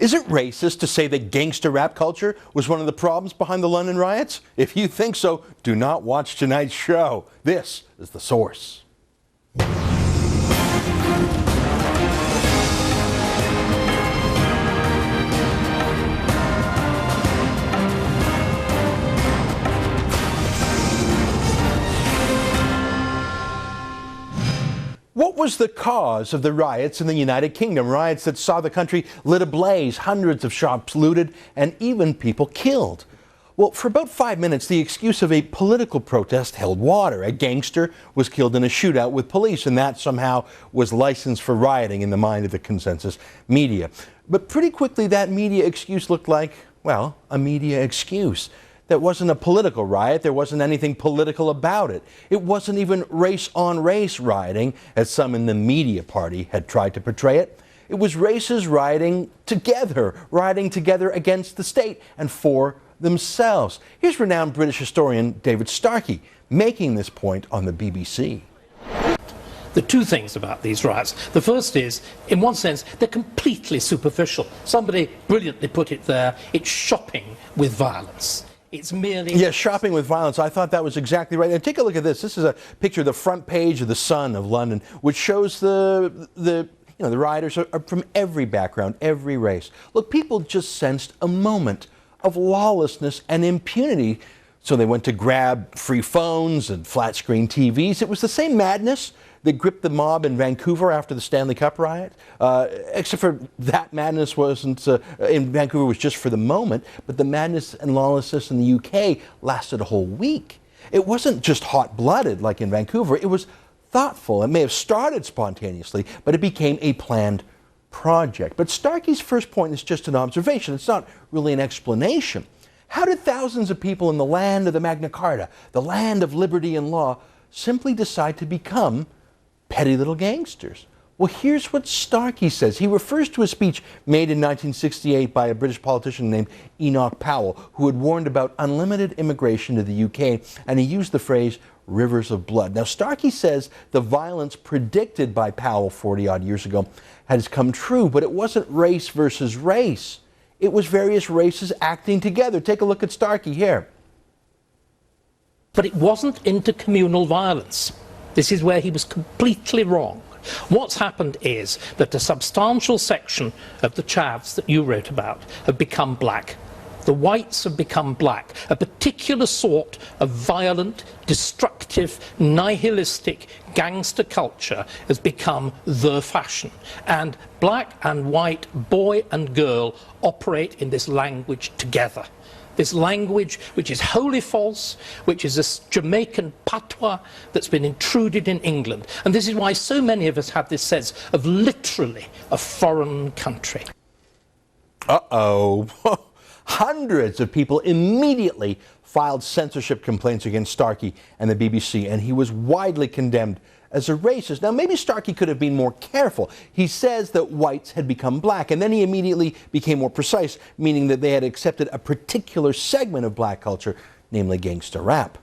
Is it racist to say that gangster rap culture was one of the problems behind the London riots? If you think so, do not watch tonight's show. This is The Source. What was the cause of the riots in the United Kingdom? Riots that saw the country lit ablaze, hundreds of shops looted, and even people killed. Well, for about 5 minutes, the excuse of a political protest held water. A gangster was killed in a shootout with police, and that somehow was license for rioting in the mind of the consensus media. But pretty quickly, that media excuse looked like, well, a media excuse. That wasn't a political riot. There wasn't anything political about it. It wasn't even race-on-race rioting, as some in the media party had tried to portray it. It was races rioting together against the state and for themselves. Here's renowned British historian David Starkey making this point on the BBC. The two things about these riots. The first is, in one sense, they're completely superficial. Somebody brilliantly put it there, it's shopping with violence. It's merely... Yes, shopping with violence. I thought that was exactly right. And take a look at this. This is a picture of the front page of the Sun of London, which shows the rioters are from every background, every race. Look, people just sensed a moment of lawlessness and impunity. So they went to grab free phones and flat screen TVs. It was the same madness that gripped the mob in Vancouver after the Stanley Cup riot. Except for that madness wasn't in Vancouver was just for the moment, but the madness and lawlessness in the UK lasted a whole week. It wasn't just hot-blooded like in Vancouver. It was thoughtful. It may have started spontaneously, but it became a planned project. But Starkey's first point is just an observation. It's not really an explanation. How did thousands of people in the land of the Magna Carta, the land of liberty and law, simply decide to become petty little gangsters? Well, here's what Starkey says. He refers to a speech made in 1968 by a British politician named Enoch Powell, who had warned about unlimited immigration to the UK, and he used the phrase rivers of blood. Now, Starkey says the violence predicted by Powell 40-odd years ago has come true, but it wasn't race versus race. It was various races acting together. Take a look at Starkey here. But it wasn't intercommunal violence. This is where he was completely wrong. What's happened is that a substantial section of the chavs that you wrote about have become black. The whites have become black. A particular sort of violent, destructive, nihilistic gangster culture has become the fashion. And black and white, boy and girl, operate in this language together. This language which is wholly false, which is a Jamaican patois that's been intruded in England. And this is why so many of us have this sense of literally a foreign country. Uh-oh. Hundreds of people immediately filed censorship complaints against Starkey and the BBC, and he was widely condemned as a racist. Now, maybe Starkey could have been more careful. He says that whites had become black, and then he immediately became more precise, meaning that they had accepted a particular segment of black culture, namely gangster rap.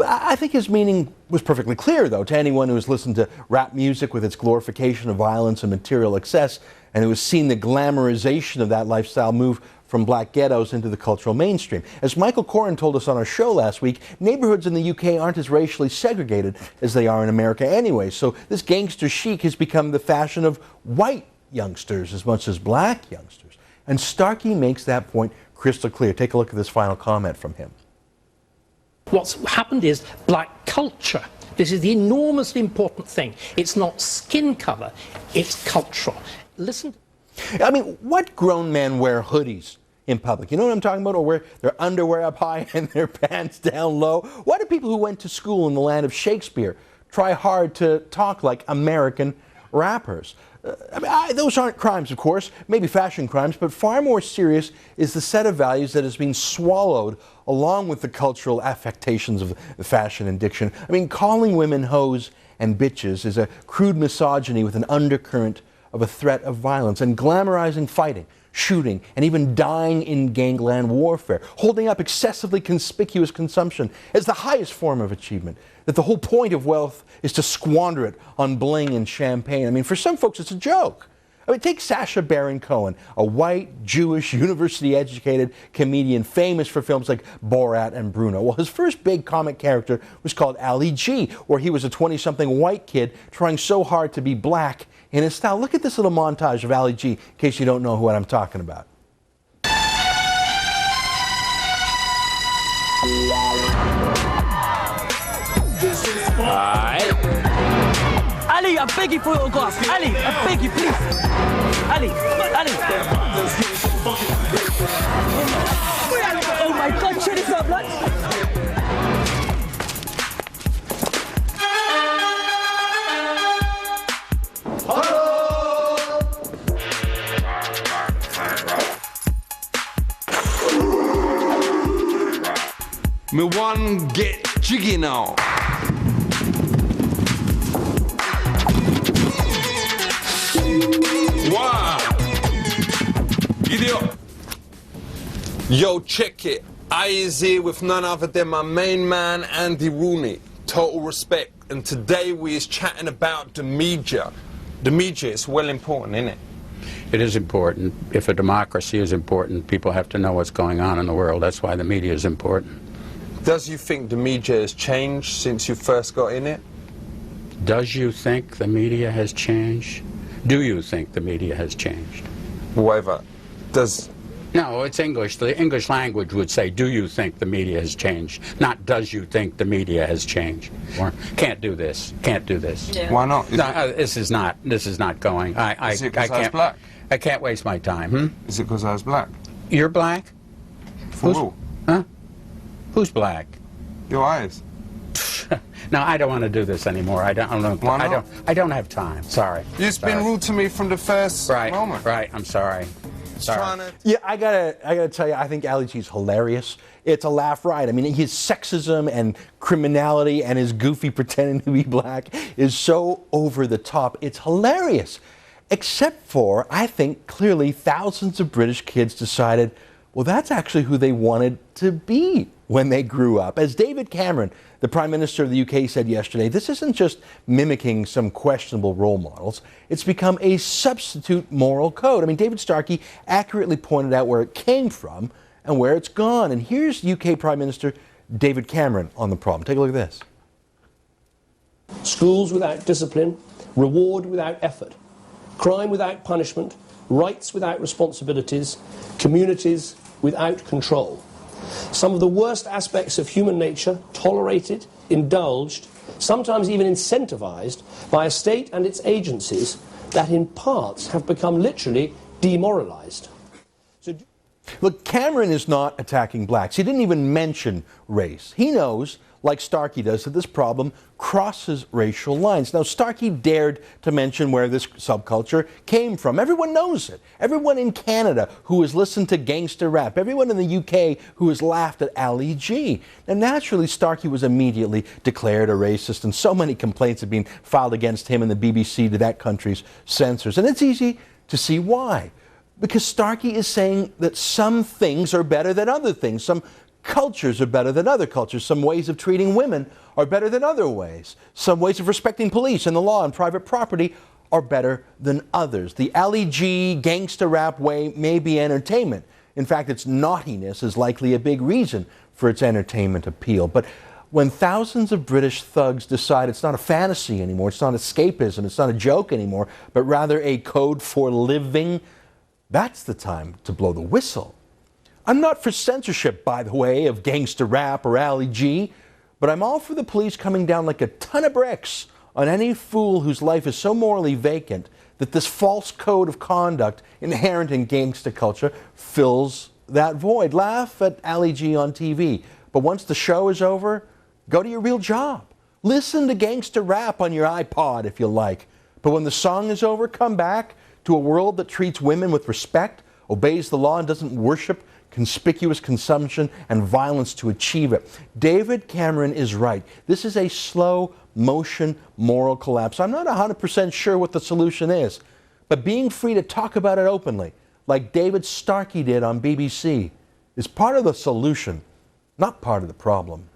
I think his meaning was perfectly clear, though, to anyone who has listened to rap music with its glorification of violence and material excess, and who has seen the glamorization of that lifestyle move from black ghettos into the cultural mainstream. As Michael Corrin told us on our show last week, neighborhoods in the UK aren't as racially segregated as they are in America anyway, so this gangster chic has become the fashion of white youngsters as much as black youngsters. And Starkey makes that point crystal clear. Take a look at this final comment from him. What's happened is black culture. This is the enormously important thing. It's not skin color, it's cultural. Listen. I mean, what grown men wear hoodies in public? You know what I'm talking about? Or wear their underwear up high and their pants down low? Why do people who went to school in the land of Shakespeare try hard to talk like American rappers? Those aren't crimes, of course, maybe fashion crimes, but far more serious is the set of values that has been swallowed along with the cultural affectations of fashion and diction. I mean, calling women hoes and bitches is a crude misogyny with an undercurrent of a threat of violence, and glamorizing fighting, shooting, and even dying in gangland warfare, holding up excessively conspicuous consumption as the highest form of achievement, that the whole point of wealth is to squander it on bling and champagne. I mean, for some folks it's a joke. I mean, take Sacha Baron Cohen, a white, Jewish, university-educated comedian famous for films like Borat and Bruno. Well, his first big comic character was called Ali G, where he was a 20-something white kid trying so hard to be black in his style. Look at this little montage of Ali G, in case you don't know what I'm talking about. Ali, I beg you for autograph. Ali, I beg you, please. Ali, Ali. Oh my God, check this out, blood. Me one get jiggy now. Wow! Idiot! Yo, check it. I is here with none other than my main man, Andy Rooney. Total respect. And today we is chatting about the media. The media is well important, isn't it? It is important. If a democracy is important, people have to know what's going on in the world. That's why the media is important. Does you think the media has changed since you first got in it? Does you think the media has changed? Do you think the media has changed? Whatever. Does... No, it's English. The English language would say, do you think the media has changed? Not, does you think the media has changed? Or, can't do this. Can't do this. Yeah. Why not? This is not going. Is it because I was black? I can't waste my time. Is it because I was black? You're black? For real? Huh? Who's black? Your eyes. No, I don't want to do this anymore. I don't. Why not? I don't have time. Sorry. You've been rude to me from the first moment. Right. I'm sorry. Sorry. Yeah, I gotta tell you, I think Ali G's hilarious. It's a laugh riot. I mean, his sexism and criminality and his goofy pretending to be black is so over the top. It's hilarious. Except for, I think, clearly thousands of British kids decided, well, that's actually who they wanted to be when they grew up. As David Cameron, the Prime Minister of the UK, said yesterday, this isn't just mimicking some questionable role models. It's become a substitute moral code. I mean, David Starkey accurately pointed out where it came from and where it's gone. And here's UK Prime Minister David Cameron on the problem. Take a look at this. Schools without discipline, reward without effort, crime without punishment, rights without responsibilities, communities without control. Some of the worst aspects of human nature tolerated, indulged, sometimes even incentivized by a state and its agencies that in parts have become literally demoralized. Look, Cameron is not attacking blacks. He didn't even mention race. He knows, like Starkey does, that this problem crosses racial lines. Now, Starkey dared to mention where this subculture came from. Everyone knows it. Everyone in Canada who has listened to gangster rap, everyone in the UK who has laughed at Ali G. Now, naturally, Starkey was immediately declared a racist, and so many complaints have been filed against him and the BBC to that country's censors. And it's easy to see why. Because Starkey is saying that some things are better than other things. Some cultures are better than other cultures. Some ways of treating women are better than other ways. Some ways of respecting police and the law and private property are better than others. The Ali G gangster rap way may be entertainment. In fact, its naughtiness is likely a big reason for its entertainment appeal. But when thousands of British thugs decide it's not a fantasy anymore, it's not escapism, it's not a joke anymore, but rather a code for living, that's the time to blow the whistle. I'm not for censorship, by the way, of gangster rap or Ali G, but I'm all for the police coming down like a ton of bricks on any fool whose life is so morally vacant that this false code of conduct inherent in gangster culture fills that void. Laugh at Ali G on TV, but once the show is over, go to your real job. Listen to gangster rap on your iPod if you like, but when the song is over, come back to a world that treats women with respect, obeys the law, and doesn't worship conspicuous consumption and violence to achieve it. David Cameron is right. This is a slow motion moral collapse. I'm not 100% sure what the solution is, but being free to talk about it openly, like David Starkey did on BBC, is part of the solution, not part of the problem.